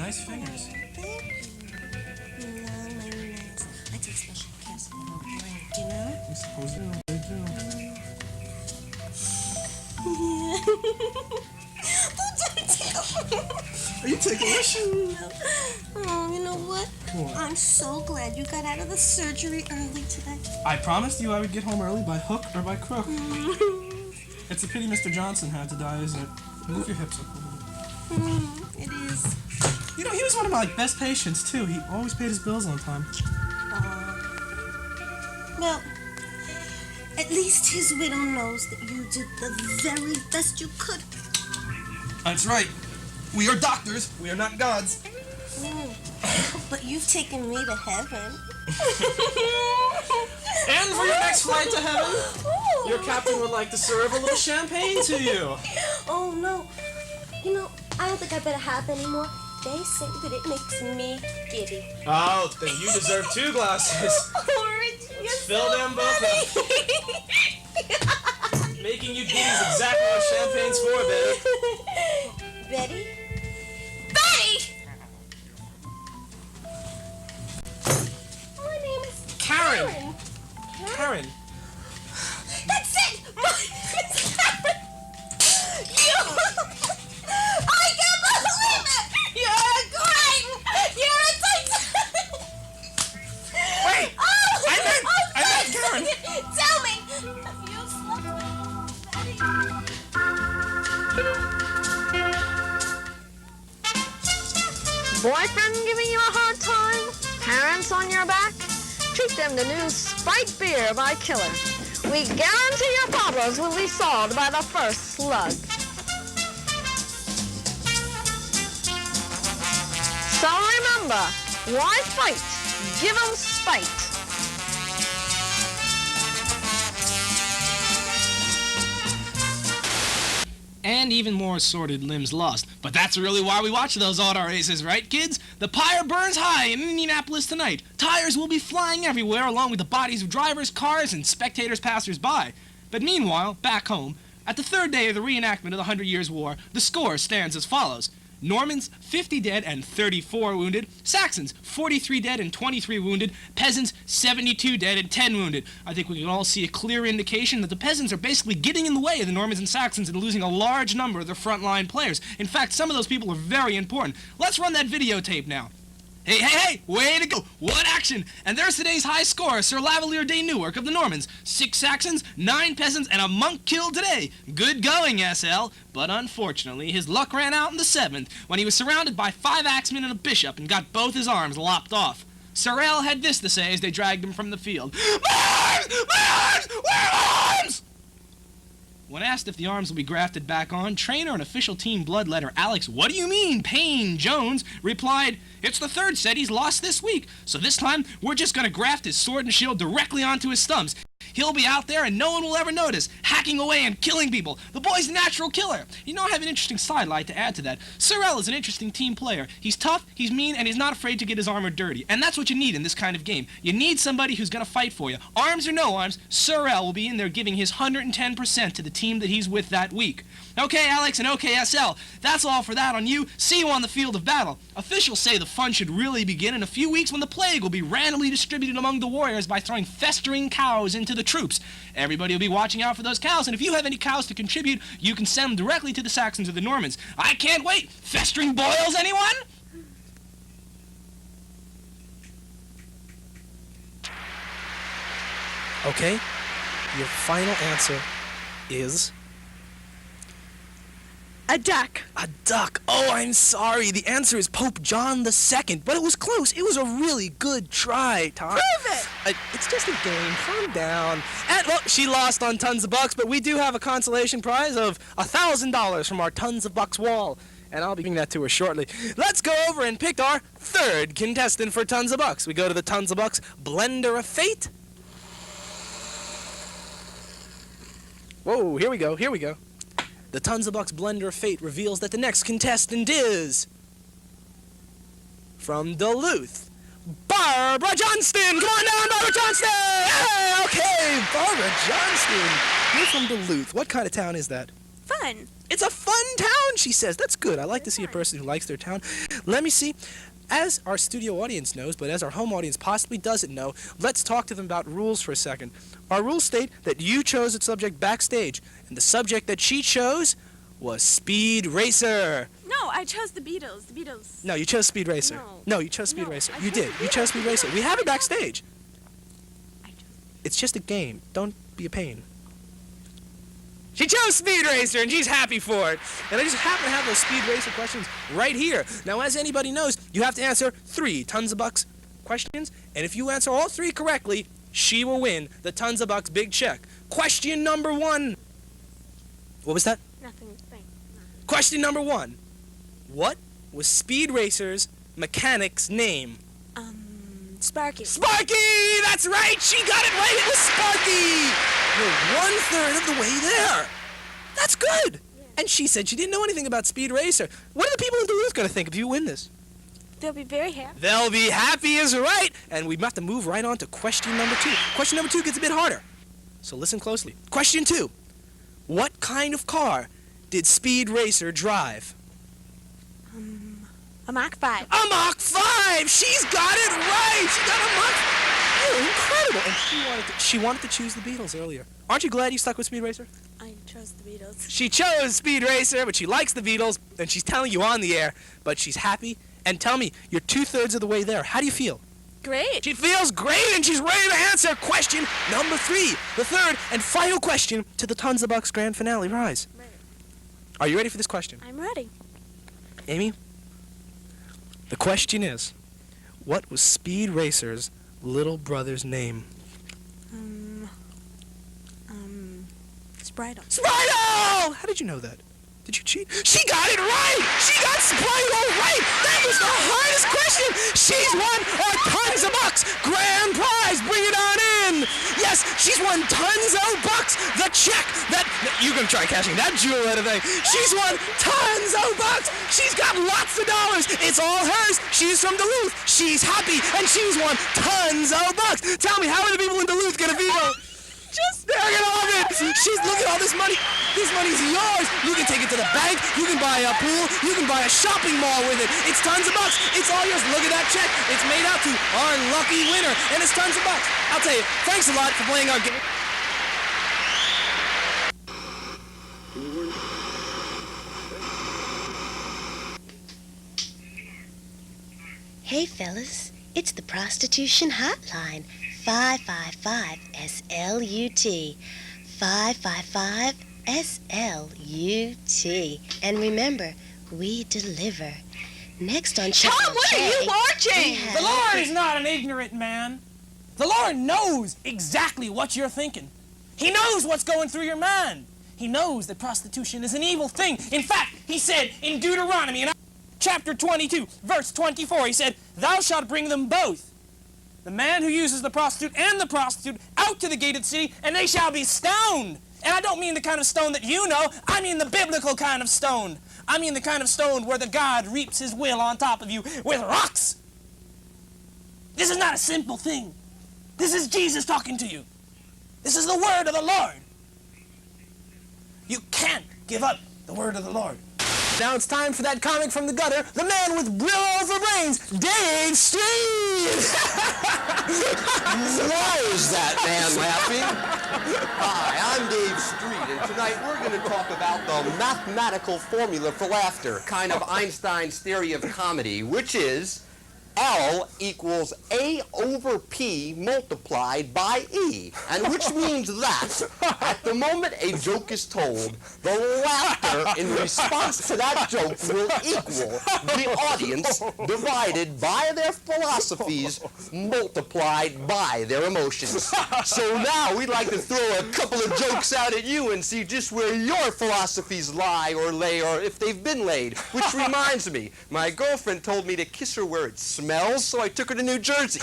nice fingers. I take special care so they don't break, you know? I suppose they do. Are you ticklish? Oh, you know what? What? I'm so glad you got out of the surgery early today. I promised you I would get home early by hook or by crook. It's a pity Mr. Johnson had to die, isn't it? Move your hips up a little bit. It is. You know, he was one of my best patients, too. He always paid his bills on time. Well, at least his widow knows that you did the very best you could. That's right. We are doctors. We are not gods. But you've taken me to heaven. And for your next flight to heaven, your captain would like to serve a little champagne to you. Oh, no. You know, I don't think I better have any more. They say that it makes me giddy. Oh, then you deserve 2 glasses. Let's fill them both up. Making you giddy is exactly what champagne's for, Betty. Betty? Betty! My name is Karen. Karen. That's it! My name is Karen! You! I can't believe it! You're great! You're a titan! Wait! Oh, I meant Karen! Tell me! Have you slept with Betty? Boyfriend giving you a hard time? Parents on your back? Treat them to new Sprite beer by Killer. We guarantee your problems will be solved by the first slug. So remember, why fight? Give 'em spite. And even more assorted limbs lost. But that's really why we watch those auto races, right, kids? The pyre burns high in Indianapolis tonight. Tires will be flying everywhere along with the bodies of drivers, cars, and spectators passers-by. But meanwhile, back home, at the 3rd day of the reenactment of the 100 Years' War, the score stands as follows. Normans, 50 dead and 34 wounded. Saxons, 43 dead and 23 wounded. Peasants, 72 dead and 10 wounded. I think we can all see a clear indication that the peasants are basically getting in the way of the Normans and Saxons and losing a large number of their frontline players. In fact, some of those people are very important. Let's run that videotape now. Hey, way to go! What action! And there's today's high score, Sir Lavalier de Newark of the Normans. 6 Saxons, 9 peasants, and a monk killed today. Good going, SL. But unfortunately, his luck ran out in the 7th, when he was surrounded by 5 axemen and a bishop and got both his arms lopped off. Sir L had this to say as they dragged him from the field. My arms! My arms! Where are my arms? When asked if the arms will be grafted back on, trainer and official team bloodletter Alex, what do you mean, Payne Jones, replied, it's the 3rd set he's lost this week, so this time we're just going to graft his sword and shield directly onto his thumbs. He'll be out there and no one will ever notice, hacking away and killing people. The boy's a natural killer. You know, I have an interesting sidelight to add to that. Sir L is an interesting team player. He's tough, he's mean, and he's not afraid to get his armor dirty. And that's what you need in this kind of game. You need somebody who's going to fight for you. Arms or no arms, Sir L will be in there giving his 110% to the team that he's with that week. Okay, Alex and okay, SL, that's all for that on you. See you on the field of battle. Officials say the fun should really begin in a few weeks when the plague will be randomly distributed among the warriors by throwing festering cows into the troops. Everybody will be watching out for those cows, and if you have any cows to contribute, you can send them directly to the Saxons or the Normans. I can't wait! Festering boils, anyone? Okay, your final answer is... A duck. a duck. Oh, I'm sorry. The answer is Pope John II, but it was close. It was a really good try, Tom. Prove it! It's just a game. Calm down. And, well, she lost on Tons of Bucks, but we do have a consolation prize of $1,000 from our Tons of Bucks wall. And I'll be giving that to her shortly. Let's go over and pick our 3rd contestant for Tons of Bucks. We go to the Tons of Bucks Blender of Fate. Whoa, here we go. The Tons of Bucks Blender of Fate reveals that the next contestant is... from Duluth, Barbara Johnston! Come on down, Barbara Johnston! Hey, okay, Barbara Johnston. You're from Duluth. What kind of town is that? fun. It's a fun town, she says. That's good. I like to see a person who likes their town. Let me see. As our studio audience knows, but as our home audience possibly doesn't know, let's talk to them about rules for a second. Our rules state that you chose a subject backstage, and the subject that she chose was Speed Racer. No, I chose the Beatles. The Beatles. No, you chose Speed Racer. No. You chose Speed No, Racer. I You chose did. the You chose Beatles. Speed Racer. We have it backstage. I chose. It's just a game. Don't be a pain. She chose Speed Racer, and she's happy for it. And I just happen to have those Speed Racer questions right here. Now, as anybody knows, you have to answer 3 Tons of Bucks questions, and if you answer all 3 correctly, she will win the Tons of Bucks big check. Question number 1. What was that? Nothing. Thanks. Question number 1. What was Speed Racer's mechanic's name? Sparky. Sparky! That's right! She got it right! It was Sparky! You're 1/3 of the way there! That's good! Yeah. And she said she didn't know anything about Speed Racer. What are the people in Duluth going to think if you win this? They'll be very happy. They'll be happy is right! And we have to move right on to question number 2. Question number 2 gets a bit harder. So listen closely. Question 2. What kind of car did Speed Racer drive? A Mach 5. A Mach 5! She's got it right! She got a Mach 5! You're incredible! And she wanted to choose the Beatles earlier. Aren't you glad you stuck with Speed Racer? I chose the Beatles. She chose Speed Racer, but she likes the Beatles, and she's telling you on the air, but she's happy. And tell me, you're 2/3 of the way there. How do you feel? Great. She feels great, and she's ready to answer question number 3, the third and final question to the Tons of Bucks Grand Finale prize. Right. Are you ready for this question? I'm ready. Amy? The question is, what was Speed Racer's little brother's name? Sprite. Sprite-O! How did you know that? Did you cheat? She got it right! She got Sprite-O right! That was the hardest question! She's won our Tons of Bucks grand prize! Bring it on in! Yes, she's won Tons of Bucks! The check that... You're gonna try cashing that jewel out of thing. She's won Tons of Bucks! She's got lots of dollars! It's all hers! She's from Duluth! She's happy! And she's won Tons of Bucks! Tell me, how are the people in Duluth gonna feel? They're gonna love it! She's, look at all this money. This money's yours. You can take it to the bank. You can buy a pool. You can buy a shopping mall with it. It's Tons of Bucks. It's all yours. Look at that check. It's made out to our lucky winner. And it's Tons of Bucks. I'll tell you, thanks a lot for playing our game. Hey, fellas, it's the prostitution hotline. 555-SLUT. 555-SLUT. And remember, we deliver. Next on Channel Tom, what are K, you watching? we have- The Lord is not an ignorant man. The Lord knows exactly what you're thinking. He knows what's going through your mind. He knows that prostitution is an evil thing. In fact, he said in Deuteronomy, in chapter 22, verse 24, he said, "Thou shalt bring them both, the man who uses the prostitute and the prostitute, out to the gate of the city, and they shall be stoned." And I don't mean the kind of stone that you know. I mean the biblical kind of stone. I mean the kind of stone where the God reaps his will on top of you with rocks. This is not a simple thing. This is Jesus talking to you. This is the word of the Lord. You can't give up the word of the Lord. Now it's time for that comic from the gutter, the man with brilliant brains, Dave Street! Why is that man laughing? Hi, I'm Dave Street, and tonight we're going to talk about the mathematical formula for laughter, kind of Einstein's theory of comedy, which is L equals A over P multiplied by E, and which means that at the moment a joke is told, the laughter in response to that joke will equal the audience divided by their philosophies multiplied by their emotions. So now we'd like to throw a couple of jokes out at you and see just where your philosophies lie or lay, or if they've been laid. Which reminds me, my girlfriend told me to kiss her where it smells, so I took her to New Jersey.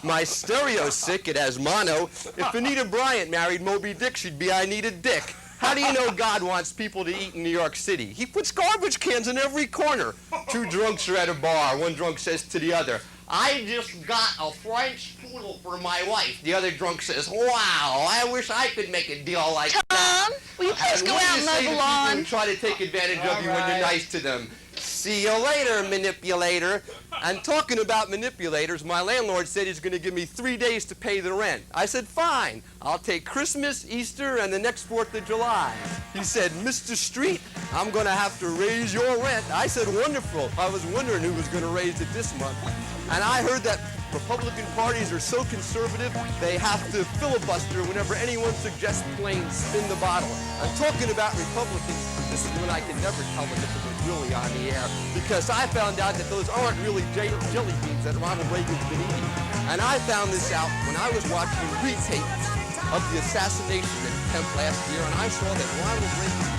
My stereo's sick, it has mono. If Anita Bryant married Moby Dick, she'd be I Need a Dick. How do you know God wants people to eat in New York City? He puts garbage cans in every corner. 2 drunks are at a bar. One drunk says to the other, "I just got a French poodle for my wife." The other drunk says, "Wow, I wish I could make a deal like that." lawn? Will you please And go what do out you and say mow to the people lawn? who try to take advantage of you when you're nice to them? See you later, manipulator. And talking about manipulators, my landlord said he's going to give me 3 days to pay the rent. I said, fine. I'll take Christmas, Easter, and the next 4th of July. He said, Mr. Street, I'm going to have to raise your rent. I said, wonderful. I was wondering who was going to raise it this month. And I heard that Republican parties are so conservative, they have to filibuster whenever anyone suggests playing spin the bottle. I'm talking about Republicans. This is when I can never tell them if it was really on the air, because I found out that those aren't really jelly beans that Ronald Reagan's been eating. And I found this out when I was watching retapes of the assassination attempt last year, and I saw that Ronald Reagan